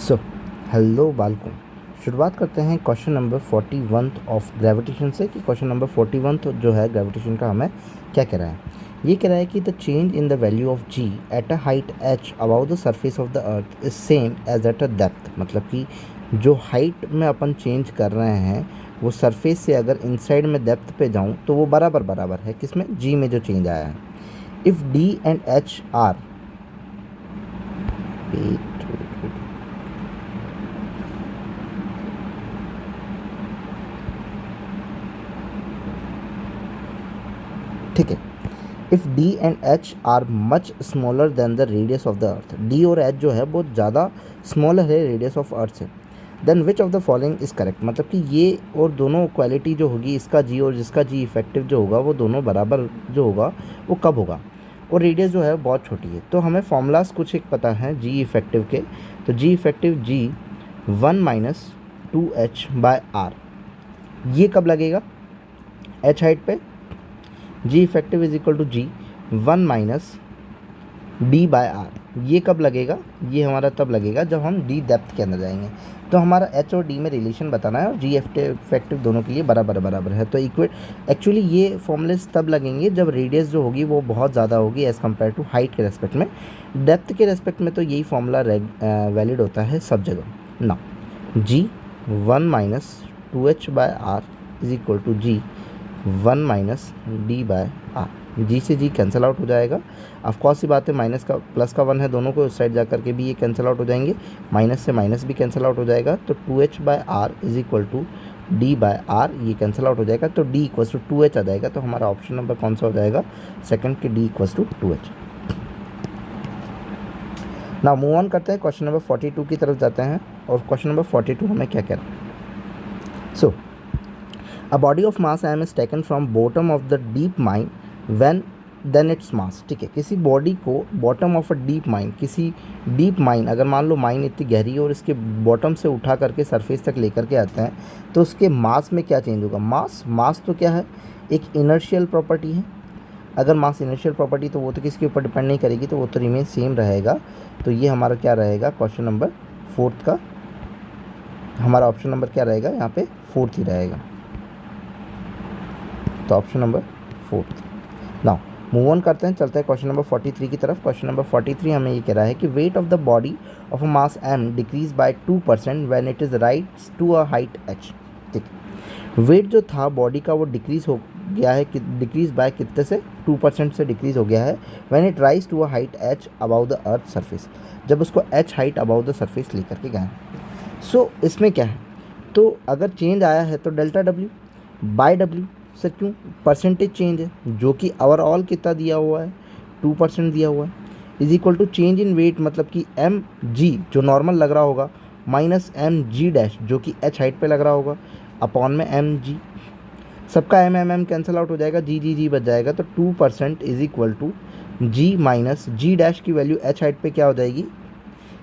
So hello बालकों, शुरुआत करते हैं क्वेश्चन नंबर 41 ऑफ ग्रेविटेशन से कि क्वेश्चन नंबर 41 जो है ग्रेविटेशन का हमें क्या कह रहा है। ये कह रहा है कि the change in the value of g at a height h above the surface of the earth is same as at a depth. मतलब कि जो हाइट में अपन चेंज कर रहे हैं वो सरफेस से अगर इनसाइड में डेप्थ पे जाऊँ तो वो बराबर बराबर है किसमें, जी में जो चेंज आया है। If D and H R ठीक है। If D and H R much smaller than the radius of the earth, D और एच जो है बहुत ज़्यादा स्मॉलर है रेडियस ऑफ अर्थ से, then which of the following is correct. मतलब कि ये और दोनों क्वालिटी जो होगी, इसका जी और जिसका जी इफेक्टिव जो होगा वो दोनों बराबर जो होगा वो कब होगा, और रेडियस जो है बहुत छोटी है। तो हमें फॉर्मूलाज कुछ एक पता है जी इफेक्टिव के। तो g effective g 1 minus 2h by R, ये कब लगेगा एच हाइट पे, g effective is equal to g 1 minus d by R. ये कब लगेगा, ये हमारा तब लगेगा जब हम डी डेप्थ के अंदर जाएंगे। तो हमारा एच और डी में रिलेशन बताना है और जी इफेक्टिव दोनों के लिए बराबर बराबर है। तो एक्चुअली ये फॉर्मूलेस तब लगेंगे जब रेडियस जो होगी वो बहुत ज़्यादा होगी एज़ कम्पेयर टू हाइट के रेस्पेक्ट में। डेप्थ के रेस्पेक्ट में तो यही फॉर्मूला वैलिड होता है सब जगह ना। G 1 minus 2h by R is equal to g 1 minus d by R. G से जी कैंसिल आउट हो जाएगा। ऑफकोर्स सी बात है, माइनस का प्लस का 1 है, दोनों को उस साइड जा करके भी ये कैंसिल आउट हो जाएंगे, माइनस से माइनस भी कैंसिल आउट हो जाएगा। तो 2h by R is equal to d by R, ये कैंसिल आउट हो जाएगा। तो डी इक्वल्स टू 2h आ जाएगा। तो हमारा ऑप्शन नंबर कौन सा हो जाएगा, सेकंड के d equals to 2h। Now move on करते हैं, क्वेश्चन नंबर 42 की तरफ जाते हैं। और क्वेश्चन नंबर 42 हमें क्या कह रहा है। सो A body of mass m is taken from bottom of the deep mine when then its mass। ठीक है, किसी बॉडी को bottom of a deep mine, किसी डीप माइन, अगर मान लो माइन इतनी गहरी है और इसके बॉटम से उठा करके सरफेस तक लेकर के आते हैं तो उसके मास में क्या चेंज होगा। मास तो क्या है, एक इनर्शियल प्रॉपर्टी है। अगर मास इनर्शियल प्रॉपर्टी तो वो तो किसके ऊपर डिपेंड नहीं करेगी, तो वो तो रिमेन सेम रहेगा। तो ये हमारा क्या रहेगा, क्वेश्चन नंबर 4 का हमारा ऑप्शन नंबर क्या रहेगा, यहाँ पे 4 ही रहेगा। तो option number 4। Now move on करते हैं, चलते हैं क्वेश्चन नंबर 43 की तरफ। क्वेश्चन नंबर 43 हमें ये कह रहा है कि weight of the body of a mass m decrease by 2% when it is rise to a height h। ठीक है, वेट जो था बॉडी का वो डिक्रीज हो गया है कि डिक्रीज बाय कितने से, 2% से डिक्रीज हो गया है when it rise to a height h above the earth surface, जब उसको h height above the surface लेकर के गए। सो इसमें क्या है, तो अगर चेंज आया है तो delta w by w। Sir क्यों, परसेंटेज चेंज है जो कि ओवरऑल कितना दिया हुआ है, 2% दिया हुआ है, is equal to change in weight, मतलब कि एम जी जो नॉर्मल लग रहा होगा माइनस एम जी डैश जो कि एच हाइट पे लग रहा होगा अपॉन में एम जी, सबका एम कैंसिल आउट हो जाएगा, जी बच जाएगा। तो 2% is equal to g minus g dash की वैल्यू एच हाइट पे क्या हो जाएगी,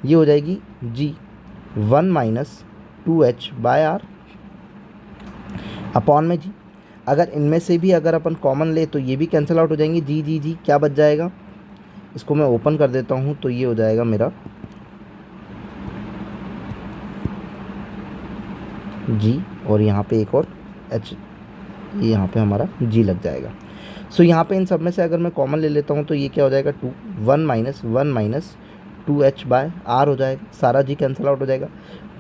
ये हो जाएगी g 1 minus 2h by R upon में जी। अगर इनमें से भी अगर अपन कॉमन ले तो ये भी कैंसिल आउट हो जाएंगे, जी क्या बच जाएगा, इसको मैं ओपन कर देता हूँ तो ये हो जाएगा मेरा जी, और यहाँ पे एक और एच, ये यहाँ पे हमारा जी लग जाएगा। सो यहाँ पे इन सब में से अगर मैं कॉमन ले लेता हूँ तो ये क्या हो जाएगा, 1 माइनस 2h बाय आर हो जाएगा, सारा जी कैंसिल आउट हो जाएगा,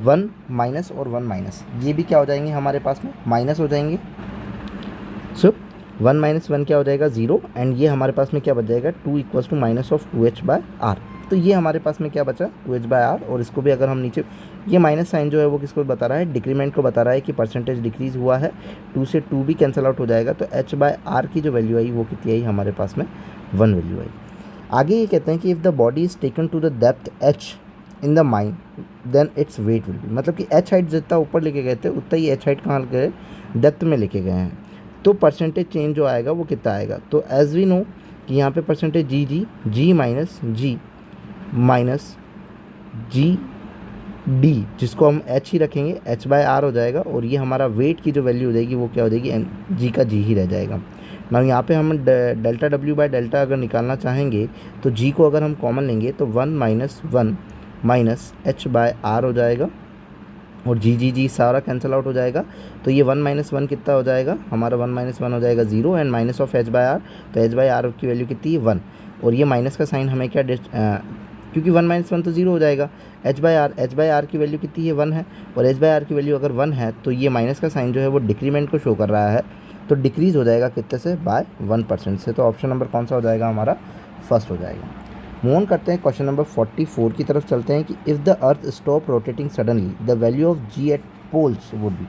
1 माइनस और 1 माइनस ये भी क्या हो जाएंगे हमारे पास में माइनस हो जाएंगे। सो 1 माइनस 1 क्या हो जाएगा 0, एंड ये हमारे पास में क्या बच जाएगा 2 equals to minus of 2h by R. तो ये हमारे पास में क्या बचा 2h बाय आर, और इसको भी अगर हम नीचे, ये माइनस साइन जो है वो किसको बता रहा है, डिक्रीमेंट को बता रहा है कि परसेंटेज डिक्रीज़ हुआ है, 2 से 2 भी कैंसिल आउट हो जाएगा। तो h बाय आर की जो वैल्यू आई वो कितनी आई हमारे पास में 1 वैल्यू आई। आगे ये कहते हैं कि if the body is taken to the depth h in the mine then its weight will be. मतलब कि h हाइट जितना ऊपर लेके गए थे उतना ही h हाइट कहाँ गए, डेप्थ में लेके गए हैं। तो परसेंटेज चेंज जो आएगा वो कितना आएगा, तो एज वी नो कि यहाँ पे परसेंटेज जी माइनस जी डी, जिसको हम एच ही रखेंगे, एच बाय आर हो जाएगा, और ये हमारा वेट की जो वैल्यू हो जाएगी वो क्या हो जाएगी, जी का जी ही रह जाएगा। ना यहाँ पे हम डेल्टा डब्ल्यू बाय डेल्टा अगर निकालना चाहेंगे तो जी को अगर हम कॉमन लेंगे तो 1 minus 1 minus h by R हो जाएगा, और जी सारा कैंसिल आउट हो जाएगा। तो ये 1 - 1 कितना हो जाएगा हमारा, 1 - 1 हो जाएगा 0, and minus of h by R, तो एच बाय आर की वैल्यू कितनी है 1, और ये माइनस का साइन हमें क्या क्योंकि 1 - 1 तो 0 हो जाएगा। एच बाय आर की वैल्यू कितनी है 1 है, और एच बाय आर की वैल्यू अगर 1 है तो ये माइनस का साइन जो है वो डिक्रीमेंट को शो कर रहा है, तो डिक्रीज़ हो जाएगा कितने से, बाय 1% से। तो ऑप्शन नंबर कौन सा हो जाएगा हमारा, फर्स्ट हो जाएगा। मूव ऑन करते हैं, क्वेश्चन नंबर 44 की तरफ चलते हैं कि if the earth stop rotating suddenly the value of g at poles would be.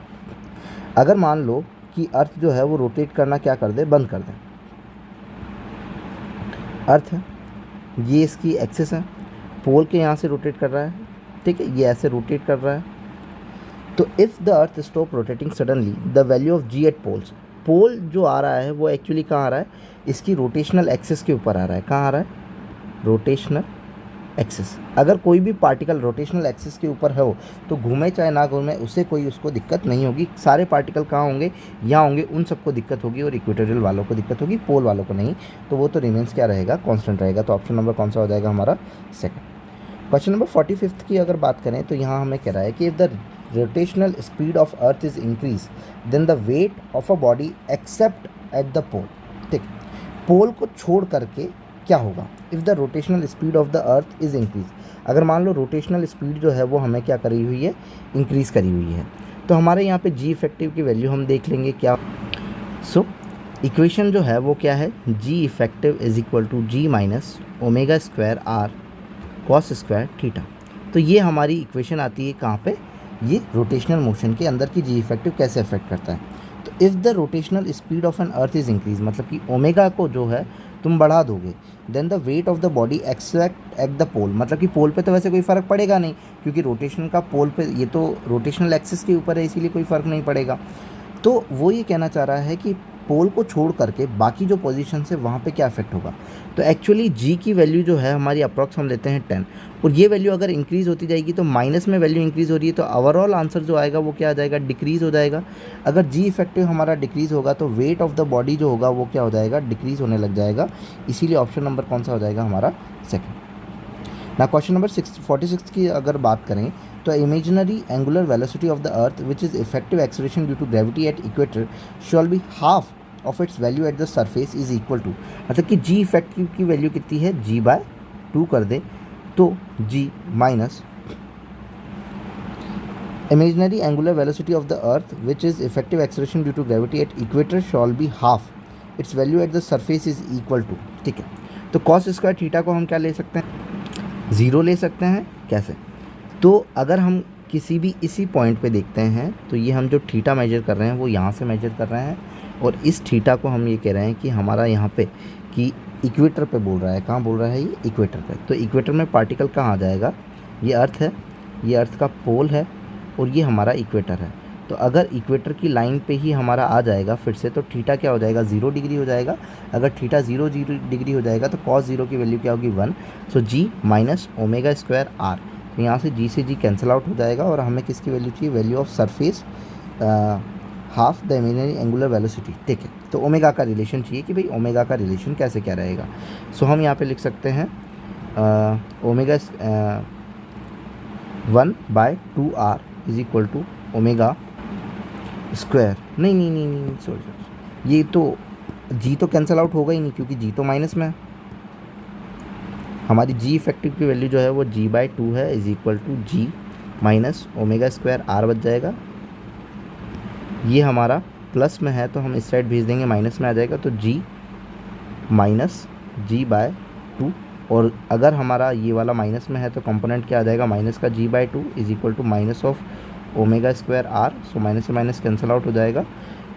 अगर मान लो कि अर्थ जो है वो रोटेट करना क्या कर दे, बंद कर दे। अर्थ है, ये इसकी एक्सिस है, पोल के यहाँ से रोटेट कर रहा है, ठीक है, ये ऐसे रोटेट कर रहा है। तो if the earth stop rotating suddenly the value of g at poles, pole जो आ रहा है वो एक्चुअली कहाँ आ रहा है, इसकी रोटेशनल एक्सिस के ऊपर आ रहा है। कहाँ आ रहा है, रोटेशनल एक्सिस। अगर कोई भी पार्टिकल रोटेशनल एक्सिस के ऊपर हो तो घूमे चाहे ना घूमे उससे कोई उसको दिक्कत नहीं होगी। सारे पार्टिकल कहाँ होंगे, यहाँ होंगे, उन सबको दिक्कत होगी, और इक्वेटोरियल वालों को दिक्कत होगी, पोल वालों को नहीं। तो वो तो रिमेंस क्या रहेगा, कांस्टेंट रहेगा। तो ऑप्शन नंबर कौन सा हो जाएगा हमारा, सेकंड। क्वेश्चन नंबर 45 की अगर बात करें तो यहाँ हमें कह रहा है कि if the rotational speed of earth is increase then the weight of a body except at the pole. ठीक, पोल को छोड़ करके क्या होगा, if the rotational speed of the earth is increase. अगर मान लो रोटेशनल स्पीड जो है वो हमें क्या करी हुई है, इंक्रीज़ करी हुई है, तो हमारे यहाँ पे जी इफेक्टिव की वैल्यू हम देख लेंगे क्या। सो इक्वेशन जो है वो क्या है, g effective is equal to g minus omega square are cos square theta. तो ये हमारी इक्वेशन आती है कहाँ पे, ये रोटेशनल मोशन के अंदर की जी इफेक्टिव कैसे अफेक्ट करता है। तो if the rotational speed of an earth is increase, मतलब कि ओमेगा को जो है तुम बढ़ा दोगे, then the weight of the body except at the pole, मतलब कि पोल पे तो वैसे कोई फ़र्क पड़ेगा नहीं, क्योंकि रोटेशन का पोल पे, ये तो रोटेशनल एक्सिस के ऊपर है, इसीलिए कोई फ़र्क नहीं पड़ेगा। तो वो ये कहना चाह रहा है कि पोल को छोड़ करके बाकी जो पोजीशन है वहाँ पे क्या इफेक्ट होगा। तो एक्चुअली जी की वैल्यू जो है हमारी अप्रॉक्स हम लेते हैं 10, और ये वैल्यू अगर इंक्रीज़ होती जाएगी तो माइनस में वैल्यू इंक्रीज़ हो रही है, तो ओवरऑल आंसर जो आएगा वो क्या आ जाएगा, डिक्रीज़ हो जाएगा। अगर जी इफेक्टिव हमारा डिक्रीज़ होगा तो वेट ऑफ द बॉडी जो होगा वो क्या हो जाएगा, डिक्रीज़ होने लग जाएगा। इसीलिए ऑप्शन नंबर कौन सा हो जाएगा हमारा, सेकेंड। ना क्वेश्चन नंबर 46 की अगर बात करें तो imaginary angular velocity of the earth which is effective acceleration due to gravity at equator shall be half of its value at the surface is equal to, मतलब कि जी इफेक्टिव की value कितनी है, जी बाय 2 कर दें तो g minus imaginary angular velocity of the earth which is effective acceleration due to gravity at equator shall be half its value at the surface is equal to. ठीक है, तो cos square theta को हम क्या ले सकते हैं, 0 ले सकते हैं। कैसे, तो अगर हम किसी भी इसी पॉइंट पे देखते हैं तो ये हम जो थीटा मेजर कर रहे हैं वो यहाँ से मेजर कर रहे हैं, और इस थीटा को हम ये कह रहे हैं कि हमारा यहाँ पे कि इक्वेटर पे बोल रहा है। कहाँ बोल रहा है ये, इक्वेटर पे। तो इक्वेटर में पार्टिकल कहाँ आ जाएगा, ये अर्थ है, ये अर्थ का पोल है, और ये हमारा इक्वेटर है। तो अगर इक्वेटर की लाइन पे ही हमारा आ जाएगा फिर से, तो थीटा क्या हो जाएगा, 0 डिग्री हो जाएगा। अगर थीटा 0 डिग्री हो जाएगा तो कॉस 0 की वैल्यू क्या होगी, 1। सो जी माइनस ओमेगा स्क्वायर आर, तो यहाँ से जी कैंसिल आउट हो जाएगा, और हमें किसकी वैल्यू चाहिए, value of surface half the imaginary angular velocity. ठीक है, तो ओमेगा का रिलेशन चाहिए कि भाई ओमेगा का रिलेशन कैसे क्या रहेगा। सो हम यहाँ पे लिख सकते हैं omega 1/2r is equal to omega square, नहीं सॉरी, ये तो जी तो कैंसिल आउट होगा ही नहीं, क्योंकि जी तो माइनस में है। हमारी जी इफेक्टिव की वैल्यू जो है वो g/2 है, is equal to g minus omega square R बच जाएगा। ये हमारा प्लस में है तो हम इस साइड भेज देंगे, माइनस में आ जाएगा, तो जी माइनस g/2, और अगर हमारा ये वाला माइनस में है तो कंपोनेंट क्या आ जाएगा, माइनस का g/2 is equal to minus of omega square R. So minus से माइनस कैंसिल आउट हो जाएगा,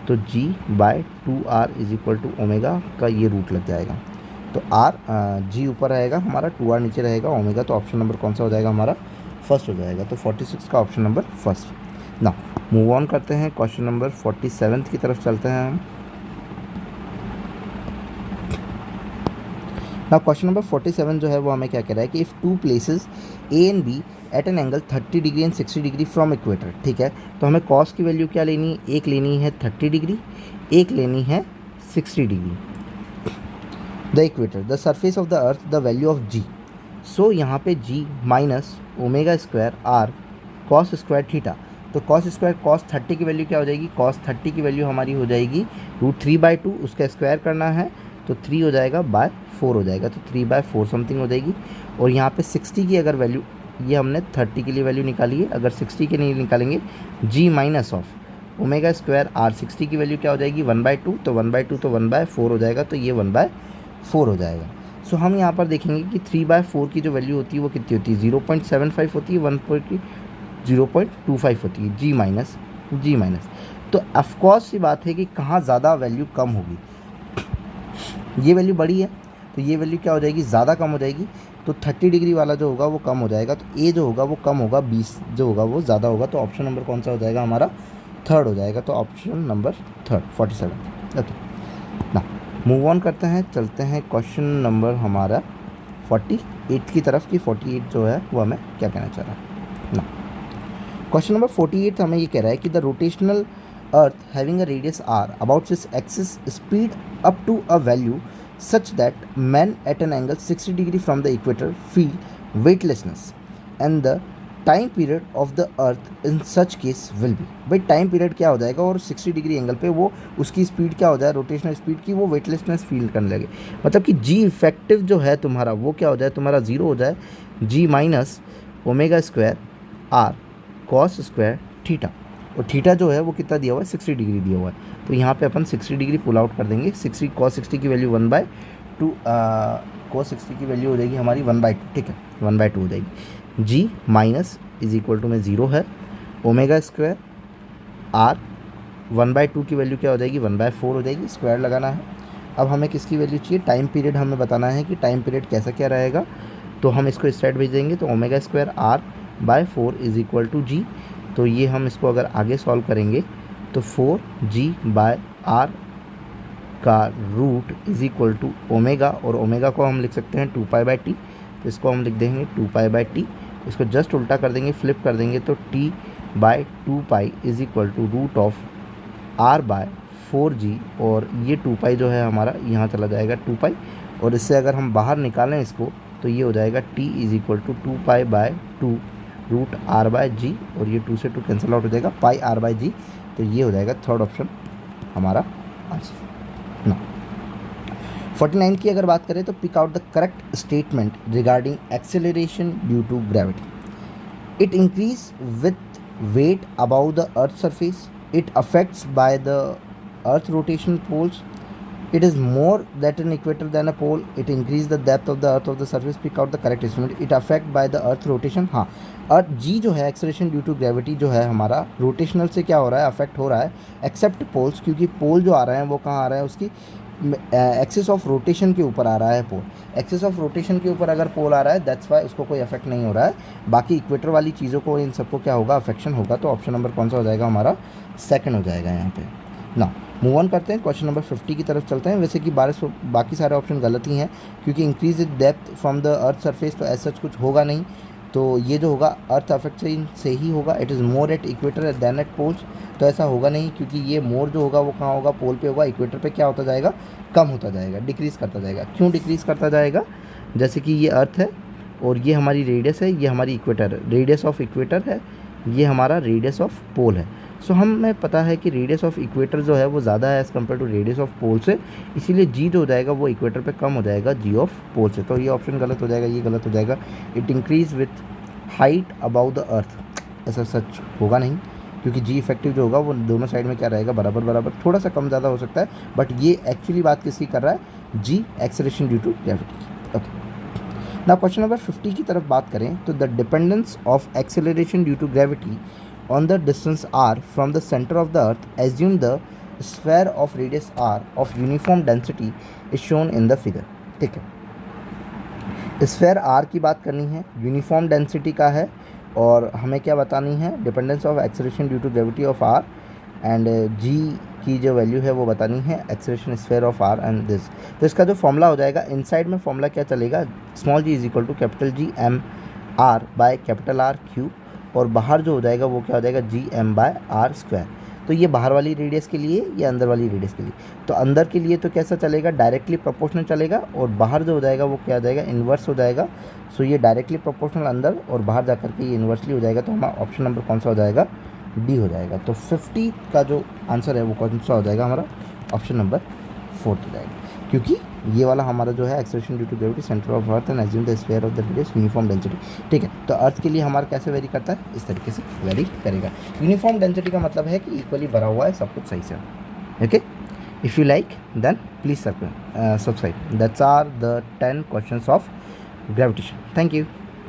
तो g/2r is equal to omega का ये रूट लग जाएगा। तो आर जी ऊपर रहेगा हमारा, 2r नीचे रहेगा, ओमेगा। तो ऑप्शन नंबर कौन सा हो जाएगा हमारा, फर्स्ट हो जाएगा। तो 46 का ऑप्शन नंबर फर्स्ट। ना मूव ऑन करते हैं, क्वेश्चन नंबर 47 की तरफ चलते हैं हम। ना क्वेश्चन नंबर 47 जो है वो हमें क्या कह रहा है कि if 2 places A and B at an angle 30 degree and 60 degree from equator. ठीक है, तो हमें कॉस की वैल्यू क्या लेनी है, एक लेनी है 30 डिग्री, एक लेनी है 60 degree. The equator the surface of the earth the value of g. So यहाँ पे g minus omega square are cos square theta. तो कॉस स्क्वायर कॉस 30 की वैल्यू क्या हो जाएगी, कॉस 30 की वैल्यू हमारी हो जाएगी √3/2, उसका स्क्वायर करना है तो 3 हो जाएगा बाय 4 हो जाएगा, तो 3/4 समथिंग हो जाएगी। और यहाँ पे 60 की अगर वैल्यू, ये हमने 30 के लिए वैल्यू निकाली है, अगर 60 के लिए निकालेंगे g minus of omega square r 60 की वैल्यू क्या हो जाएगी 1/2, तो 1/2 तो 1/4 हो जाएगा, तो ये 1/4 हो जाएगा। सो हम यहाँ पर देखेंगे कि 3/4 की जो वैल्यू होती है वो कितनी होती है, 0.75 होती है, 0.25 होती है, जी माइनस। तो ऑफकोर्स सी बात है कि कहाँ ज़्यादा वैल्यू कम होगी, ये वैल्यू बड़ी है तो ये वैल्यू क्या हो जाएगी, ज़्यादा कम हो जाएगी, तो 30 डिग्री वाला जो होगा वो कम हो जाएगा, तो ए जो होगा वो कम होगा, 20 जो होगा वो ज़्यादा होगा। तो ऑप्शन नंबर कौन सा हो जाएगा हमारा, थर्ड हो जाएगा, तो ऑप्शन नंबर थर्ड 47। ओके ना, मूव ऑन करते हैं, चलते हैं क्वेश्चन नंबर हमारा 48 की तरफ, कि 48 जो है वो हमें क्या कहना चाह रहा है ना। क्वेश्चन नंबर 48 हमें ये कह रहा है कि the rotational earth having a radius R about its axis speed up to a value such that men at an angle 60 degree from the equator feel weightlessness and the time period of the earth in such case will be। भाई time period क्या हो जाएगा और 60 degree angle पे वो उसकी speed क्या हो जाए, रोटेशनल स्पीड की, वो वेटलेसनेस फील करने लगे। मतलब कि जी इफेक्टिव जो है तुम्हारा वो क्या हो जाए, तुम्हारा ज़ीरो हो जाए, g minus omega square are cos square theta. और थीटा जो है वो कितना दिया हुआ है, 60 डिग्री दिया हुआ है, तो यहाँ पे अपन 60 डिग्री पुल आउट कर देंगे। 60 कॉस 60 की वैल्यू 1/2, कॉस 60 की वैल्यू हो जाएगी हमारी 1/2, ठीक है 1/2 हो जाएगी। जी माइनस इज इक्वल टू में 0 है, ओमेगा स्क्वायर आर 1/2 की वैल्यू क्या हो जाएगी 1/4 हो जाएगी, स्क्वायर लगाना है। अब हमें किसकी वैल्यू चाहिए, टाइम पीरियड हमें बताना है कि टाइम पीरियड कैसा क्या रहेगा, तो हम इसको इस साइड भेज देंगे, तो omega square r by 4 is equal to g. तो ये हम इसको अगर आगे सॉल्व करेंगे तो 4g/r का root is equal to omega, और ओमेगा को हम लिख सकते हैं 2π/t, तो इसको हम लिख देंगे 2π/t। इसको जस्ट उल्टा कर देंगे, फ्लिप कर देंगे, तो t/2π is equal to √r/4g, और ये 2π जो है हमारा यहाँ चला जाएगा 2π, और इससे अगर हम बाहर निकालें इसको तो ये हो जाएगा t is equal to 2π/2 √r/g, और ये 2 से 2 कैंसिल आउट हो जाएगा, πr/g। तो ये हो जाएगा थर्ड ऑप्शन हमारा आंसर ना। 49 की अगर बात करें तो pick out the correct statement regarding acceleration due to gravity. It increase with weight above the earth surface, it affects by the earth rotation poles, it is more that an equator than a pole, it increase the depth of the earth of the surface, pick out the correct estimate, it affect by the earth rotation। हाँ, अर्थ जी जो है acceleration due to gravity जो है हमारा rotational से क्या हो रहा है, अफेक्ट हो रहा है, एक्सेप्ट पोल्स, क्योंकि पोल जो आ रहे हैं वो कहाँ आ रहा है, उसकी एक्सिस ऑफ रोटेशन के ऊपर आ रहा है पोल। एक्सिस ऑफ रोटेशन के ऊपर अगर पोल आ रहा है दैट्स वाई उसको कोई इफेक्ट नहीं हो रहा है, बाकी इक्वेटर वाली चीज़ों को इन सबको क्या होगा, अफेक्शन होगा। तो ऑप्शन नंबर कौन सा हो जाएगा हमारा, सेकंड हो जाएगा यहाँ पे ना। मूव ऑन करते हैं, क्वेश्चन नंबर 50 की तरफ चलते हैं। वैसे कि बाकी सारे ऑप्शन गलत ही हैं, क्योंकि increase depth from the earth surface तो ऐसा कुछ होगा नहीं, तो ये जो होगा अर्थ अफेक्ट से ही होगा। It is more at equator than at poles, तो ऐसा होगा नहीं, क्योंकि ये मोर जो होगा वो कहाँ होगा, पोल पे होगा। इक्वेटर पे क्या होता जाएगा, कम होता जाएगा, डिक्रीज़ करता जाएगा। क्यों डिक्रीज़ करता जाएगा, जैसे कि ये अर्थ है और ये हमारी रेडियस है, ये हमारी इक्वेटर है, रेडियस ऑफ इक्वेटर है, ये हमारा रेडियस ऑफ पोल है। सो हमें पता है कि रेडियस ऑफ इक्वेटर जो है वो ज़्यादा है as compare to radius of pole से, इसीलिए जी जो हो जाएगा वो इक्वेटर पे कम हो जाएगा जी ऑफ पोल से। तो ये ऑप्शन गलत हो जाएगा, ये गलत हो जाएगा। It increase with height above the अर्थ, ऐसा सच होगा नहीं, क्योंकि जी इफेक्टिव जो होगा वो दोनों साइड में क्या रहेगा, बराबर बराबर, थोड़ा सा कम ज़्यादा हो सकता है, बट ये एक्चुअली बात किसकी कर रहा है, g acceleration due to gravity की। ओके ना, क्वेश्चन नंबर 50 की तरफ बात करें तो the dependence of acceleration due to gravity on the distance r from the center of the earth, assume the sphere of radius r of uniform density is shown in the figure। ठीक है, sphere r की बात करनी है, uniform density का है, और हमें क्या बतानी है, dependence of acceleration due to gravity of r, and g की जो वैल्यू है वो बतानी है, acceleration sphere of r and this. तो इसका जो फॉर्मूला हो जाएगा, इनसाइड में फॉर्मूला क्या चलेगा, small g is equal to capital G m r by capital R cube, और बाहर जो हो जाएगा वो क्या हो जाएगा, जी m/r स्क्वायर। तो ये बाहर वाली रेडियस के लिए, ये अंदर वाली रेडियस के लिए। तो अंदर के लिए तो कैसा चलेगा, डायरेक्टली प्रोपोर्शनल चलेगा, और बाहर जो हो जाएगा वो क्या हो जाएगा, इन्वर्स हो जाएगा। सो ये डायरेक्टली प्रोपोर्शनल अंदर और बाहर जा कर के ये इन्वर्सली हो जाएगा। तो हमारा ऑप्शन नंबर कौन सा हो जाएगा, डी हो जाएगा। तो 50 का जो आंसर है वो कौन सा हो जाएगा, हमारा ऑप्शन नंबर 4 हो जाएगा, क्योंकि ये वाला हमारा जो है acceleration due to gravity centre of earth and assume the sphere of the radius uniform density. ठीक है, तो अर्थ के लिए हमारा कैसे वेरी करता है, इस तरीके से वेरी करेगा। यूनिफॉर्म डेंसिटी का मतलब है कि इक्वली भरा हुआ है, सब कुछ सही से। Okay, if you like then please subscribe. That's are the 10 questions of gravitation. Thank you.